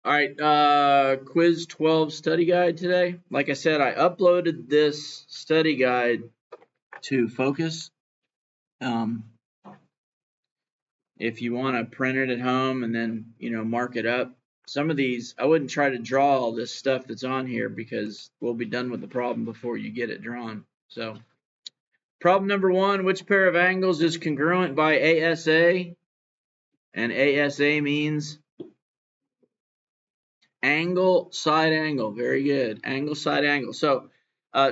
All right, quiz 12 study guide today. Like I said, I uploaded this study guide to Focus. If you want to print it at home and then, mark it up. Some of these, I wouldn't try to draw all this stuff that's on here because we'll be done with the problem before you get it drawn. So, problem number 1, which pair of angles is congruent by ASA? And ASA means angle, side angle. Very good. Angle, side angle. So,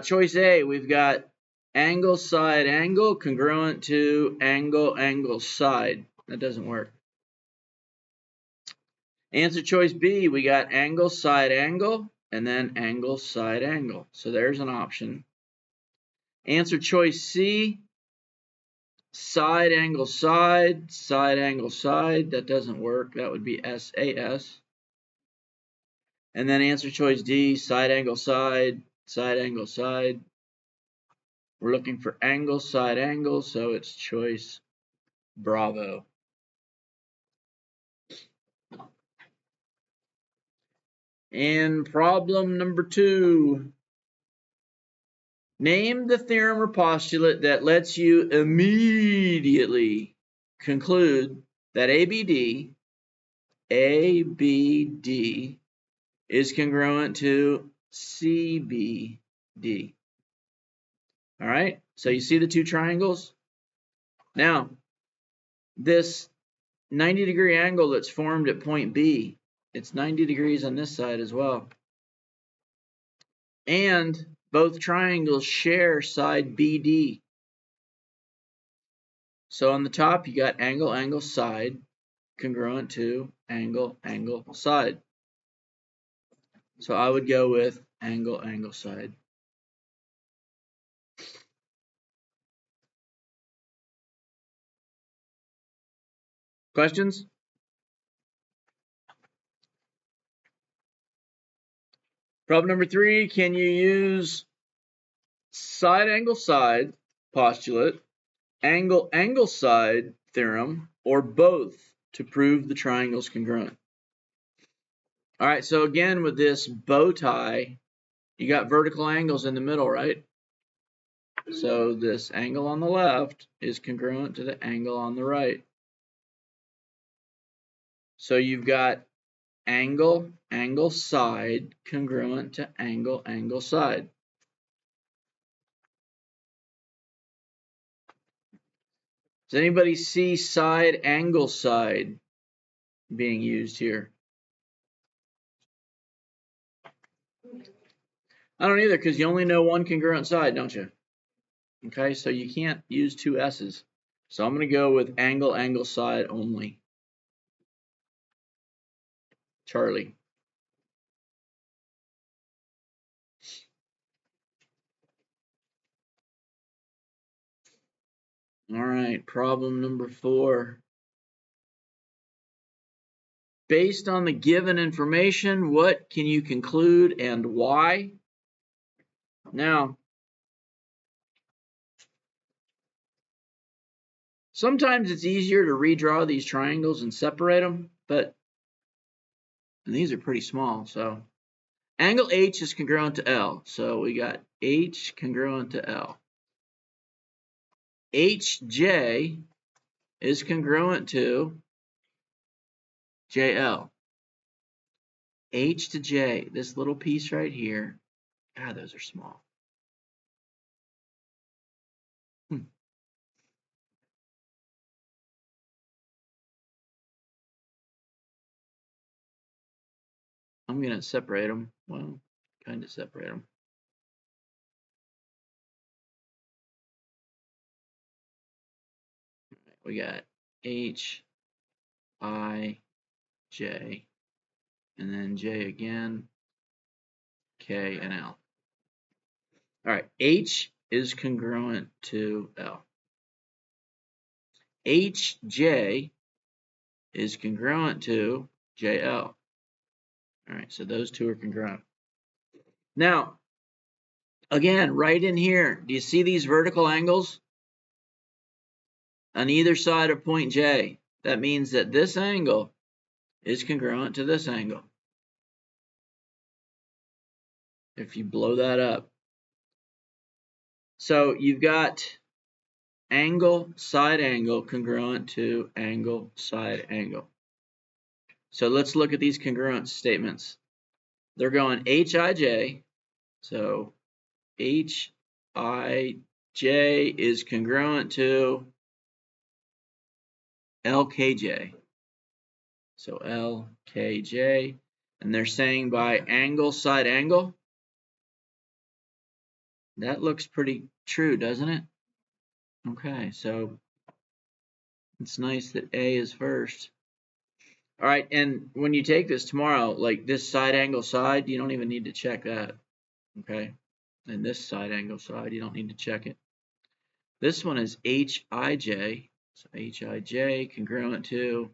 choice A, we've got angle, side angle, congruent to angle, angle, side. That doesn't work. Answer choice B, we got angle, side angle, and then angle, side angle. So there's an option. Answer choice C, side angle, side, side angle, side. That doesn't work. That would be SAS. And then answer choice D, side angle, side, side angle, side. We're looking for angle, side angle, so it's choice Bravo. And problem number 2. Name the theorem or postulate that lets you immediately conclude that ABD is congruent to CBD. All right, so you see the two triangles? Now, this 90-degree angle that's formed at point B, it's 90 degrees on this side as well. And both triangles share side BD. So on the top, you got angle, angle, side, congruent to angle, angle, side. So I would go with angle, angle, side. Questions? Problem number 3, can you use side, angle, side postulate, angle, angle, side theorem, or both to prove the triangle's congruent? All right, so again, with this bow tie, you got vertical angles in the middle, right? So this angle on the left is congruent to the angle on the right. So you've got angle, angle, side, congruent to angle, angle, side. Does anybody see side, angle, side being used here? I don't either, because you only know one congruent side, don't you? Okay, so you can't use two S's. So I'm going to go with angle, angle, side only. Charlie. All right, problem number 4. Based on the given information, what can you conclude and why? Now, sometimes it's easier to redraw these triangles and separate them, but these are pretty small. So angle H is congruent to L. So we got H congruent to L. HJ is congruent to JL. H to J, this little piece right here. God, those are small. I'm going to separate them. Well, kind of separate them. We got H, I, J, and then J again, K, and L. All right, H is congruent to L. HJ is congruent to JL. All right, so those two are congruent. Now, again, right in here, do you see these vertical angles? On either side of point J. That means that this angle is congruent to this angle. if you blow that up. So you've got angle, side angle, congruent to angle, side angle. So let's look at these congruent statements. They're going HIJ, so HIJ is congruent to LKJ. So LKJ, and they're saying by angle, side angle. That looks pretty true, doesn't it? Okay, so it's nice that A is first. All right, and when you take this tomorrow, like this side angle side, you don't even need to check that. Okay, and this side angle side, you don't need to check it. This one is HIJ, so HIJ congruent to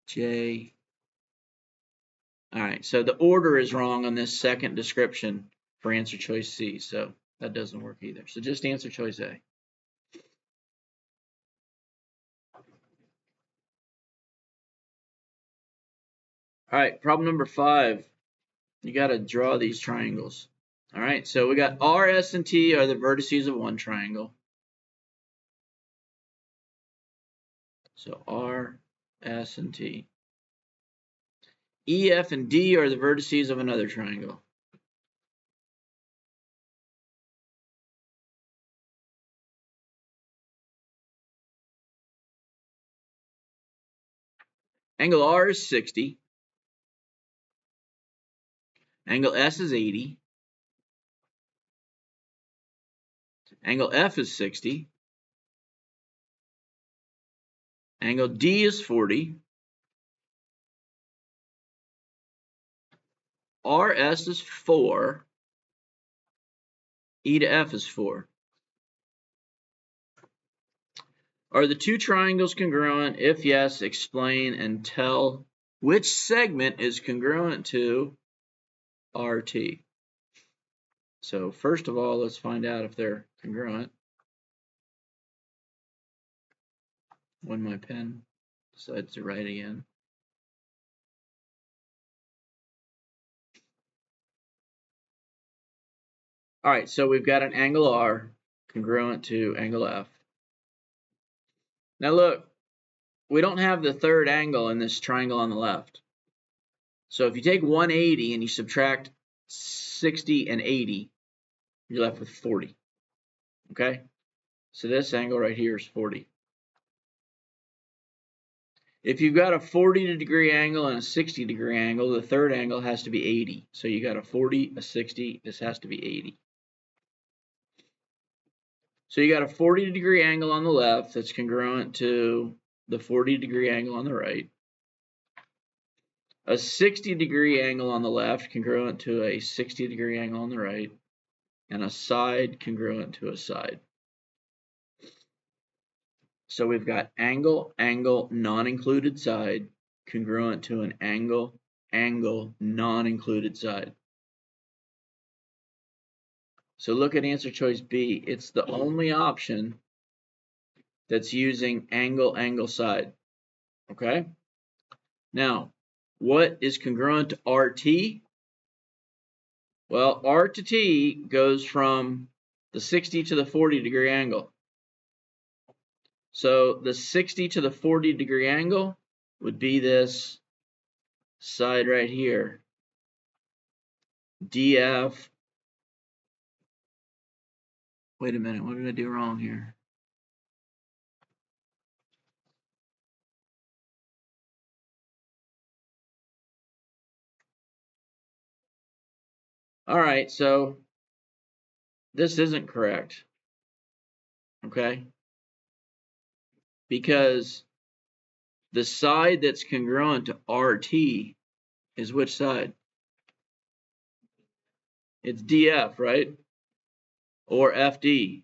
J. All right, so the order is wrong on this second description for answer choice C, so that doesn't work either. So just answer choice A. All right, problem number 5. You got to draw these triangles. All right, so we got R, S, and T are the vertices of one triangle. So R, S, and T. E, F, and D are the vertices of another triangle. Angle R is 60. Angle S is 80. Angle F is 60. Angle D is 40. RS is 4. E to F is 4. Are the two triangles congruent? If yes, explain and tell which segment is congruent to RT. So first of all, let's find out if they're congruent. When my pen decides to write again. All right, so we've got an angle R congruent to angle F. Now look, we don't have the third angle in this triangle on the left. So if you take 180 and you subtract 60 and 80, you're left with 40. Okay? So this angle right here is 40. If you've got a 40-degree angle and a 60-degree angle, the third angle has to be 80. So you got a 40, a 60, this has to be 80. So you got a 40-degree angle on the left that's congruent to the 40-degree angle on the right. A 60-degree angle on the left congruent to a 60-degree angle on the right. And a side congruent to a side. So we've got angle, angle, non-included side congruent to an angle, angle, non-included side. So look at answer choice B. It's the only option that's using angle, angle, side. Okay? Now, what is congruent to RT? Well, R to T goes from the 60 to the 40-degree angle. So the 60 to the 40-degree angle would be this side right here. DF. Wait a minute, what did I do wrong here? All right, so this isn't correct. Okay? Because the side that's congruent to RT is which side? It's DF, right? Or FD.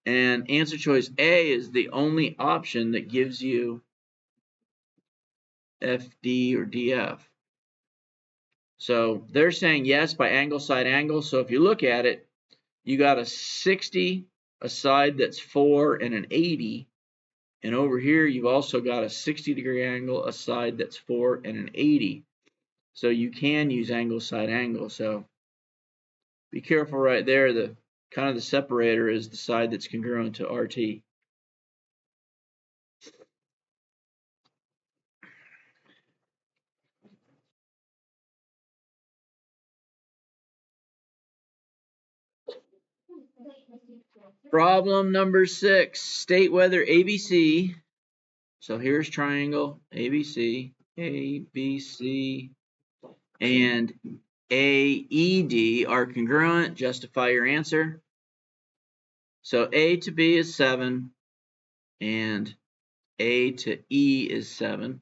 And answer choice A is the only option that gives you FD or DF. So they're saying yes by angle, side, angle. So if you look at it, you got a 60, a side that's 4, and an 80. And over here, you've also got a 60-degree angle, a side that's 4, and an 80. So you can use angle, side, angle. So be careful right there. The kind of the separator is the side that's congruent to RT. Problem number 6. State whether ABC, so here's triangle ABC, ABC, and AED are congruent. Justify your answer. So A to B is 7, and A to E is 7.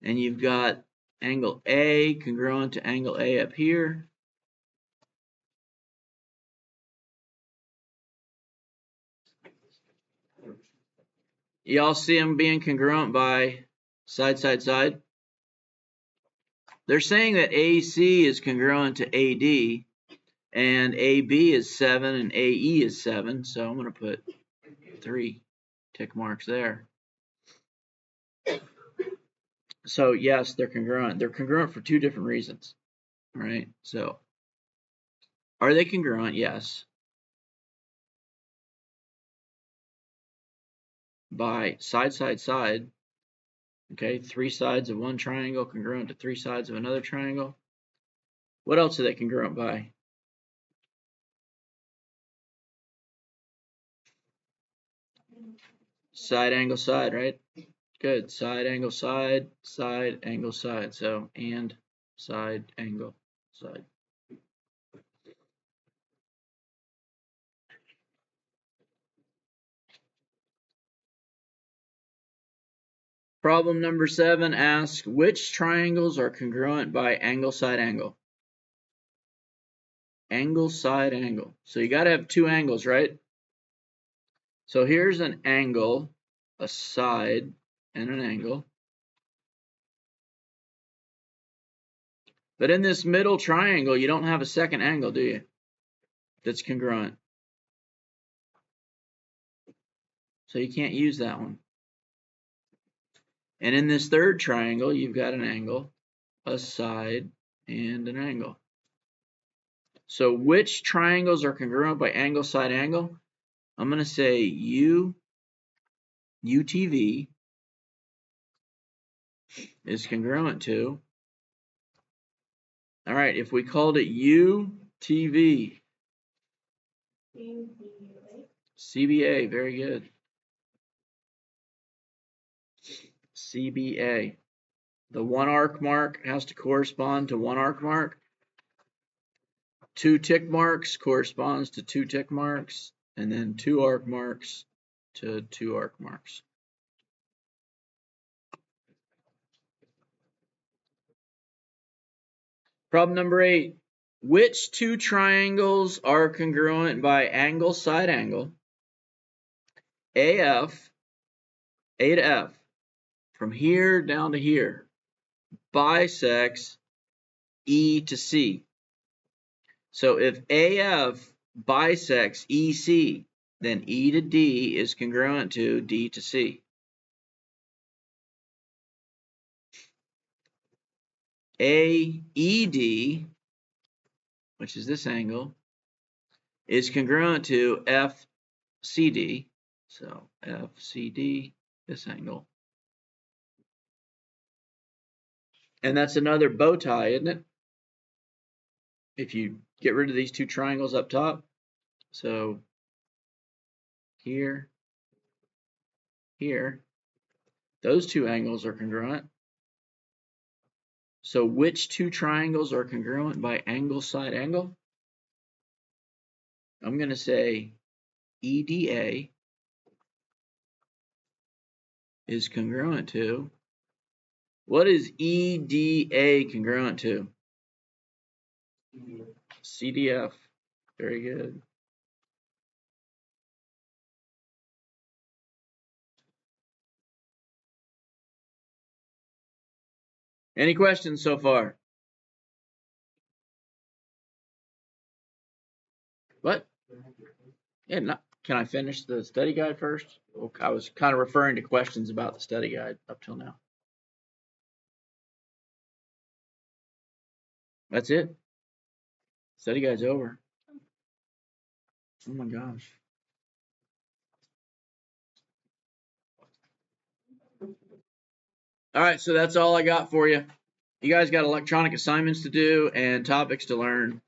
And you've got angle A congruent to angle A up here. Y'all see them being congruent by side, side, side? They're saying that AC is congruent to AD, and AB is 7, and AE is 7, so I'm going to put 3 tick marks there. So yes, they're congruent. They're congruent for 2 different reasons. All right, so are they congruent? Yes. By side, side, side. Okay, 3 sides of one triangle congruent to 3 sides of another triangle. What else are they congruent by? Side, angle, side, right? Good. Side, angle, side, side, angle, side. So, and side, angle, side. Problem number 7 asks, which triangles are congruent by angle, side, angle? Angle, side, angle. So you got to have 2 angles, right? So here's an angle, a side, and an angle. But in this middle triangle, you don't have a second angle, do you? That's congruent. So you can't use that one. And in this third triangle, you've got an angle, a side, and an angle. So which triangles are congruent by angle, side, angle? I'm going to say UTV is congruent to. All right, if we called it UTV. CBA, very good. CBA. The 1 arc mark has to correspond to 1 arc mark. 2 tick marks corresponds to 2 tick marks, and then 2 arc marks to 2 arc marks. Problem number 8. Which 2 triangles are congruent by angle, side, angle? AF, A to F, from here down to here, bisects E to C. So if AF bisects EC, then E to D is congruent to D to C. AED, which is this angle, is congruent to FCD. So FCD, this angle. And that's another bow tie, isn't it? If you get rid of these 2 triangles up top. So here, here, those 2 angles are congruent. So which 2 triangles are congruent by angle, side, angle? I'm going to say EDA is congruent to. What is EDA congruent to? CDF. Very good. Any questions so far? What? Yeah, can I finish the study guide first? I was kind of referring to questions about the study guide up till now. That's it. Study guide's over. Oh my gosh. All right, so that's all I got for you. You guys got electronic assignments to do and topics to learn.